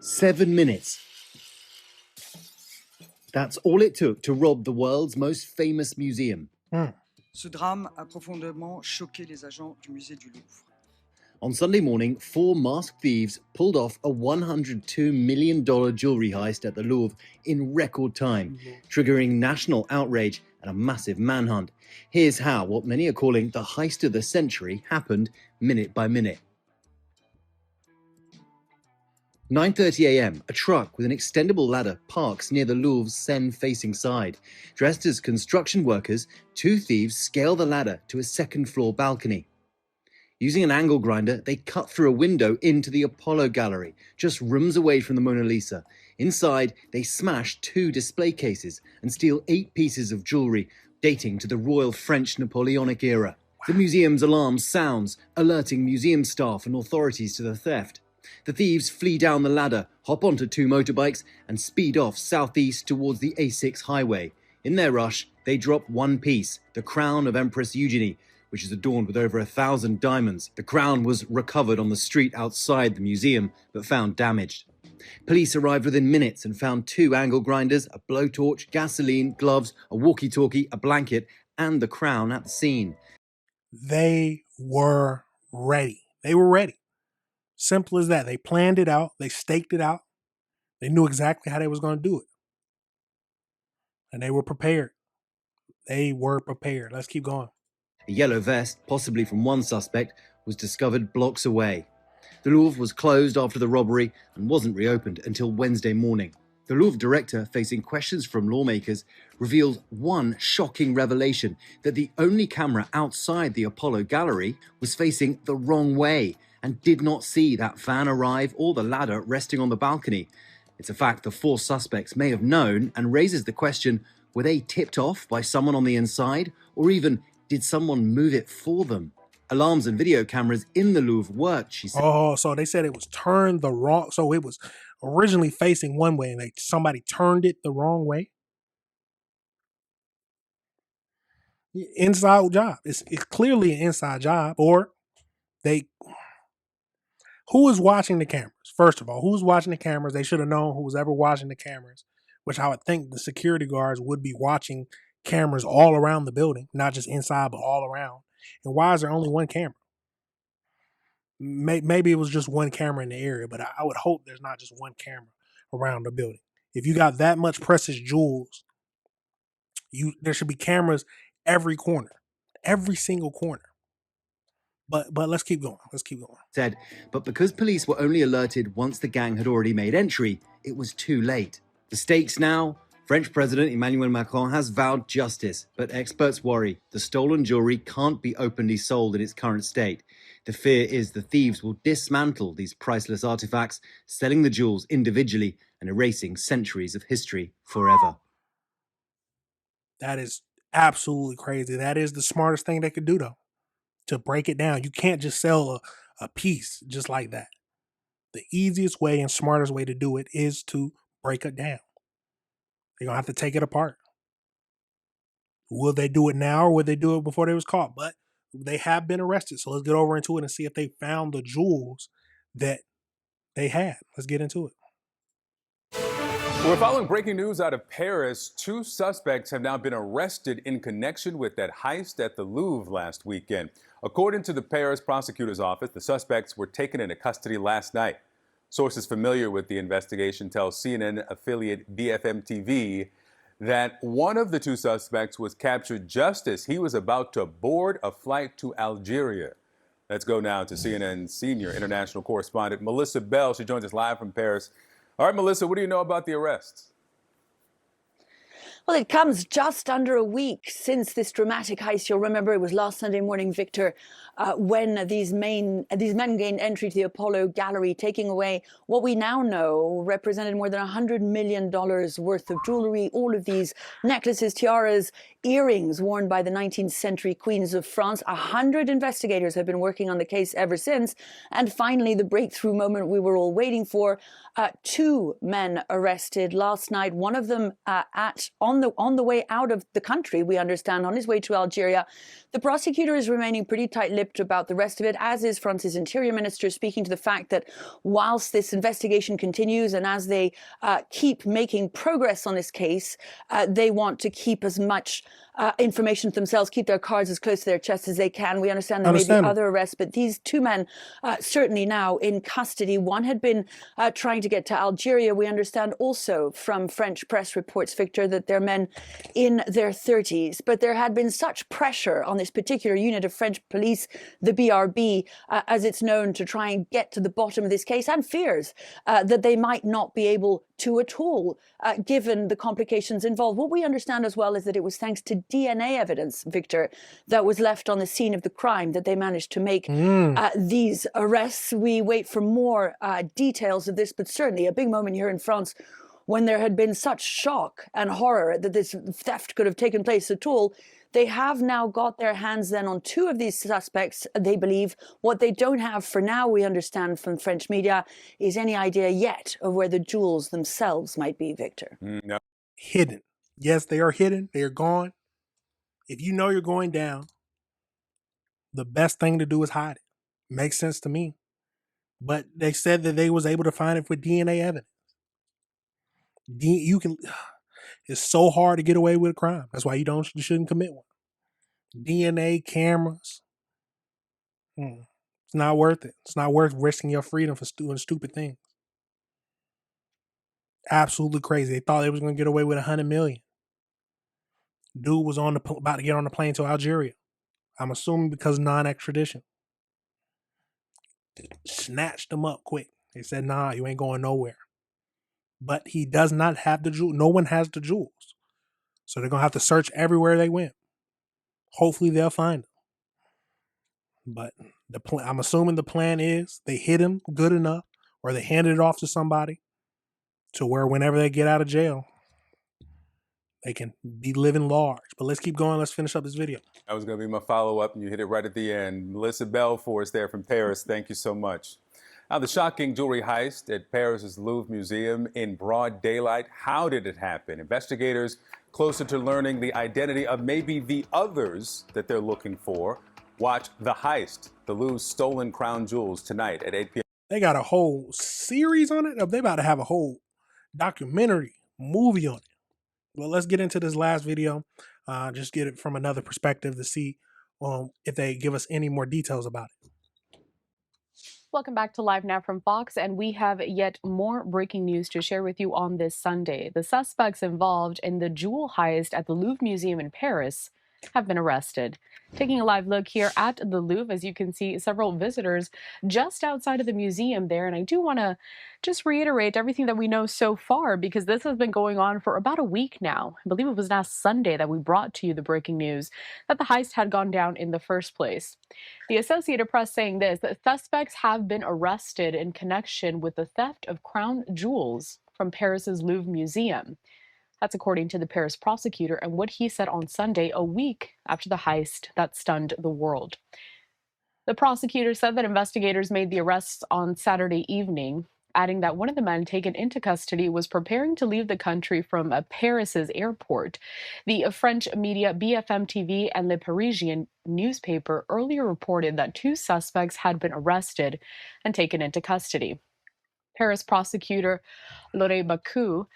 7 minutes. That's all it took to rob the world's most famous museum. Ce drame a profondément choqué les agents du musée du Louvre. On Sunday morning, 4 masked thieves pulled off a $102 million jewelry heist at the Louvre in record time, triggering national outrage and a massive manhunt. Here's how what many are calling the heist of the century happened minute by minute. 9:30 a.m., a truck with an extendable ladder parks near the Louvre's Seine-facing side. Dressed as construction workers, 2 thieves scale the ladder to a second-floor balcony. Using an angle grinder, they cut through a window into the Apollo Gallery, just rooms away from the Mona Lisa. Inside, they smash 2 display cases and steal 8 pieces of jewelry dating to the Royal French Napoleonic era. The museum's alarm sounds, alerting museum staff and authorities to the theft. The thieves flee down the ladder, hop onto 2 motorbikes, and speed off southeast towards the A6 highway. In their rush, they drop 1 piece, the crown of Empress Eugenie, which is adorned with over 1,000 diamonds. The crown was recovered on the street outside the museum, but found damaged. Police arrived within minutes and found 2 angle grinders, a blowtorch, gasoline, gloves, a walkie-talkie, a blanket, and the crown at the scene. They were ready. They were ready. Simple as that. They planned it out. They staked it out. They knew exactly how they was going to do it. And they were prepared. They were prepared. Let's keep going. A yellow vest, possibly from one suspect, was discovered blocks away. The Louvre was closed after the robbery and wasn't reopened until Wednesday morning. The Louvre director, facing questions from lawmakers, revealed one shocking revelation: that the only camera outside the Apollo Gallery was facing the wrong way and did not see that van arrive or the ladder resting on the balcony. It's a fact the 4 suspects may have known, and raises the question, were they tipped off by someone on the inside, or even did someone move it for them? Alarms and video cameras in the Louvre worked, she said. Oh, so they said it was turned the wrong, so it was originally facing one way and somebody turned it the wrong way. Inside job. It's clearly an inside job. Or who is watching the cameras? First of all, who's watching the cameras? They should have known who was ever watching the cameras, which I would think the security guards would be watching cameras all around the building, not just inside, but all around. And why is there only 1 camera? Maybe it was just 1 camera in the area, but I would hope there's not just 1 camera around the building. If you got that much precious jewels, there should be cameras every corner, every single corner. But let's keep going. Said, but because police were only alerted once the gang had already made entry, it was too late. The stakes now: French President Emmanuel Macron has vowed justice, but experts worry the stolen jewelry can't be openly sold in its current state. The fear is the thieves will dismantle these priceless artifacts, selling the jewels individually and erasing centuries of history forever. That is absolutely crazy. That is the smartest thing they could do, though, to break it down. You can't just sell a piece just like that. The easiest way and smartest way to do it is to break it down. They're going to have to take it apart. Will they do it now, or will they do it before they was caught? But they have been arrested. So let's get over into it and see if they found the jewels that they had. Let's get into it. We're following breaking news out of Paris. 2 suspects have now been arrested in connection with that heist at the Louvre last weekend. According to the Paris prosecutor's office, the suspects were taken into custody last night. Sources familiar with the investigation tell CNN affiliate BFM TV that one of the 2 suspects was captured just as he was about to board a flight to Algeria. Let's go now to CNN senior international correspondent Melissa Bell. She joins us live from Paris. All right, Melissa, what do you know about the arrests? Well, it comes just under a week since this dramatic heist. You'll remember it was last Sunday morning, Victor, when these men gained entry to the Apollo Gallery, taking away what we now know represented more than $100 million worth of jewelry, all of these necklaces, tiaras, earrings worn by the 19th century queens of France. 100 investigators have been working on the case ever since. And finally, the breakthrough moment we were all waiting for. 2 men arrested last night. One of them on the way out of the country, we understand, on his way to Algeria. The prosecutor is remaining pretty tight-lipped nondescript about the rest of it, as is France's interior minister, speaking to the fact that whilst this investigation continues and as they keep making progress on this case, they want to keep as much information themselves, keep their cards as close to their chest as they can. We understand there may be other arrests, but these two men certainly now in custody. One had been trying to get to Algeria. We understand also from French press reports, Victor, that they're men in their 30s. But there had been such pressure on this particular unit of French police, the BRB, as it's known, to try and get to the bottom of this case, and fears that they might not be able to at all, given the complications involved. What we understand as well is that it was thanks to DNA evidence, Victor, that was left on the scene of the crime that they managed to make these arrests. We wait for more details of this, but certainly a big moment here in France when there had been such shock and horror that this theft could have taken place at all. They have now got their hands then on two of these suspects, they believe. What they don't have for now, we understand from French media, is any idea yet of where the jewels themselves might be, Victor. No. Hidden. Yes, they are hidden. They are gone. If you know you're going down, the best thing to do is hide it. Makes sense to me. But they said that they was able to find it with DNA evidence. It's so hard to get away with a crime. That's why you shouldn't commit one. DNA, cameras. It's not worth it. It's not worth risking your freedom for doing stupid things. Absolutely crazy. They thought they was going to get away with 100 million. Dude was about to get on the plane to Algeria. I'm assuming because non-extradition. Snatched him up quick. They said, nah, you ain't going nowhere. But he does not have the jewels. No one has the jewels. So they're going to have to search everywhere they went. Hopefully they'll find them. But I'm assuming the plan is they hit him good enough or they handed it off to somebody to where whenever they get out of jail, they can be living large. But let's keep going. Let's finish up this video. That was going to be my follow-up, and you hit it right at the end. Melissa Belfort there from Paris. Thank you so much. Now, the shocking jewelry heist at Paris's Louvre Museum in broad daylight. How did it happen? Investigators closer to learning the identity of maybe the others that they're looking for. Watch The Heist, the Louvre's stolen crown jewels, tonight at 8 p.m. They got a whole series on it. They about to have a whole documentary movie on it. Well, let's get into this last video. Just get it from another perspective to see if they give us any more details about it. Welcome back to Live Now from Fox, and we have yet more breaking news to share with you on this Sunday. The suspects involved in the jewel heist at the Louvre Museum in Paris have been arrested. Taking a live look here at the Louvre, as you can see several visitors just outside of the museum there. And I do want to just reiterate everything that we know so far, because this has been going on for about a week now. I believe it was last Sunday that we brought to you the breaking news that the heist had gone down in the first place. The Associated Press saying this, that suspects have been arrested in connection with the theft of crown jewels from Paris's Louvre Museum. That's according to the Paris prosecutor and what he said on Sunday, a week after the heist that stunned the world. The prosecutor said that investigators made the arrests on Saturday evening, adding that one of the men taken into custody was preparing to leave the country from Paris's airport. The French media BFM TV and Le Parisien newspaper earlier reported that two suspects had been arrested and taken into custody. Paris prosecutor Laurent Bacou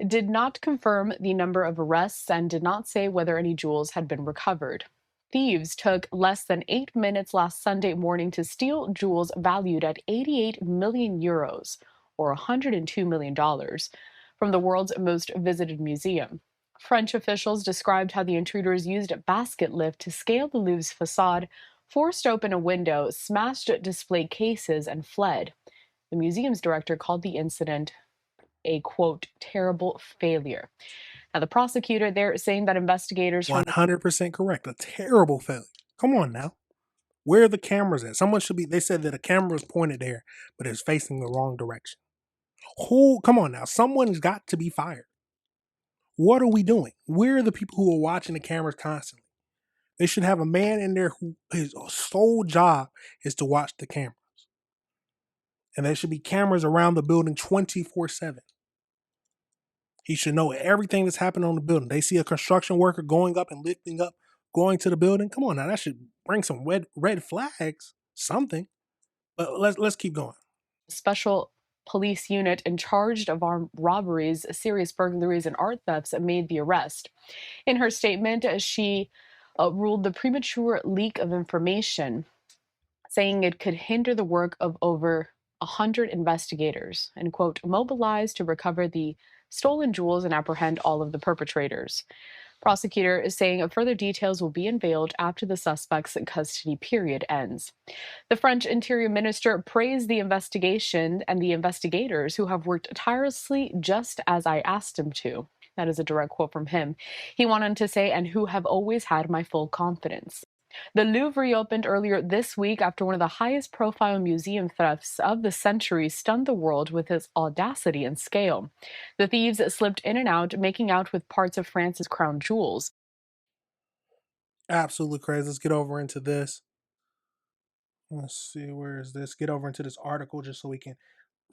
did not confirm the number of arrests and did not say whether any jewels had been recovered. Thieves took less than 8 minutes last Sunday morning to steal jewels valued at 88 million euros, or $102 million, from the world's most visited museum. French officials described how the intruders used a basket lift to scale the Louvre's facade, forced open a window, smashed display cases, and fled. The museum's director called the incident a, quote, terrible failure. Now, the prosecutor there is saying that investigators... 100% correct. A terrible failure. Come on now. Where are the cameras at? Someone should be... They said that a camera was pointed there, but it's facing the wrong direction. Come on now. Someone's got to be fired. What are we doing? Where are the people who are watching the cameras constantly? They should have a man in there who his sole job is to watch the cameras. And there should be cameras around the building 24/7. He should know everything that's happening on the building. They see a construction worker going up and lifting up going to the building. Come on now, that should bring some red flags, something. But let's keep going. Special police unit in charge of armed robberies, serious burglaries, and art thefts made the arrest. In her statement, she ruled the premature leak of information, saying it could hinder the work of over 100 investigators and, quote, mobilized to recover the stolen jewels and apprehend all of the perpetrators. Prosecutor is saying further details will be unveiled after the suspect's custody period ends. The French Interior Minister praised the investigation and the investigators who have worked tirelessly just as I asked them to. That is a direct quote from him. He went on to say, and who have always had my full confidence. The Louvre reopened earlier this week after one of the highest profile museum thefts of the century stunned the world with its audacity and scale. The thieves slipped in and out, making out with parts of France's crown jewels. Absolutely crazy. Let's get over into this. Let's see, where is this? Get over into this article just so we can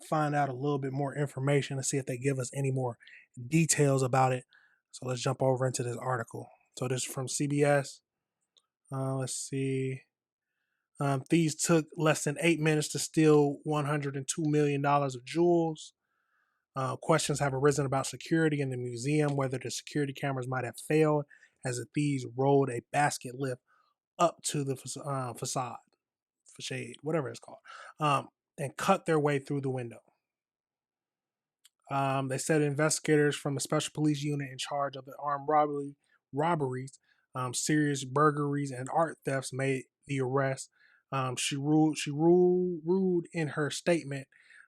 find out a little bit more information and see if they give us any more details about it. So let's jump over into this article. So this is from CBS. Let's see. Thieves took less than 8 minutes to steal $102 million of jewels. Questions have arisen about security in the museum, whether the security cameras might have failed as the thieves rolled a basket lift up to the facade, whatever it's called, and cut their way through the window. They said investigators from the special police unit in charge of the armed robberies, serious burglaries, and art thefts made the arrest. She ruled in her statement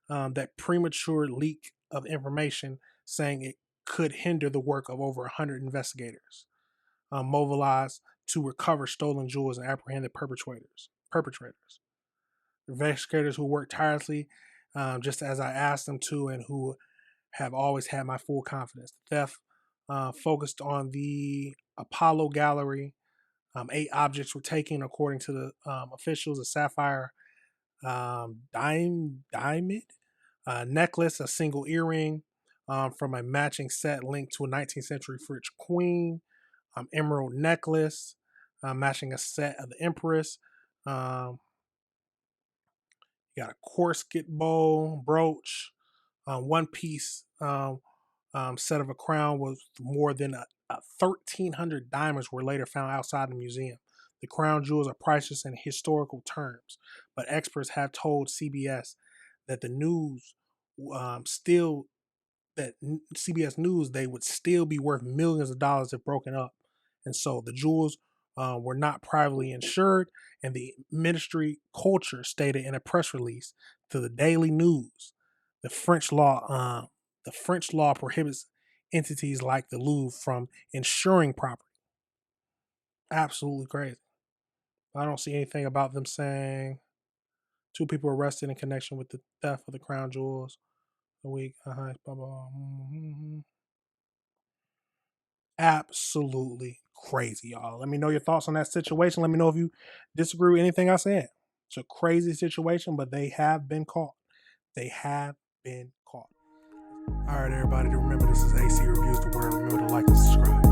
that premature leak of information, saying it could hinder the work of over 100 investigators mobilized to recover stolen jewels and apprehend the perpetrators. Investigators who worked tirelessly, just as I asked them to, and who have always had my full confidence. The theft focused on the Apollo Gallery. 8 objects were taken, according to the officials: a sapphire diamond necklace, a single earring from a matching set linked to a 19th century French queen, emerald necklace matching a set of the Empress. You got a corset bow, brooch, one piece set of a crown was more than 1,300 diamonds were later found outside the museum. The crown jewels are priceless in historical terms, but experts have told CBS that CBS News they would still be worth millions of dollars if broken up. And so the jewels were not privately insured, and the ministry culture stated in a press release to the Daily News, the French law prohibits entities like the Louvre from insuring property. Absolutely crazy. I don't see anything about them saying 2 people arrested in connection with the theft of the crown jewels. The week, blah, blah, blah. Absolutely crazy, y'all. Let me know your thoughts on that situation. Let me know if you disagree with anything I said. It's a crazy situation, but they have been caught. They have been caught. All right, everybody, remember this is AC Reviews the Word. Remember to like and subscribe.